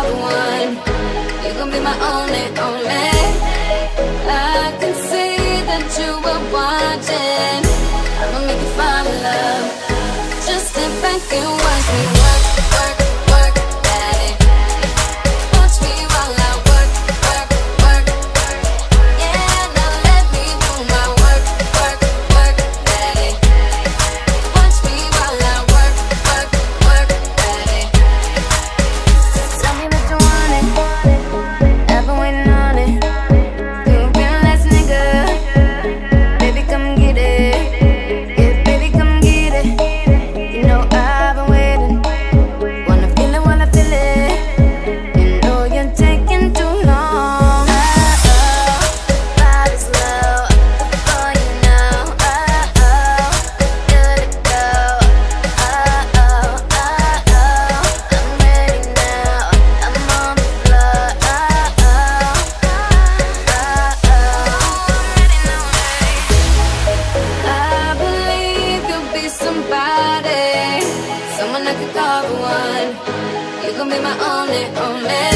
the one. You gon' be my only, only. I can see that you were watching. I'ma make you fall in love. Just sit back and watch me work, work, work, daddy. Watch me while I work, work, work. Yeah, now let me do my work, work, work, daddy. Watch me while I work, work, work, daddy. Tell me that you want it. I've been waiting on it. You've been the last nigga. Baby, come get it. Yeah, baby, come get it. You know I've been waiting. Wanna feel it while I feel it. You know you're taking too long. Body's low before you know. Good to go. I'm ready now. I'm on the floor. I believe you'll be somebody, someone I could call the one. You gon' be my only, only.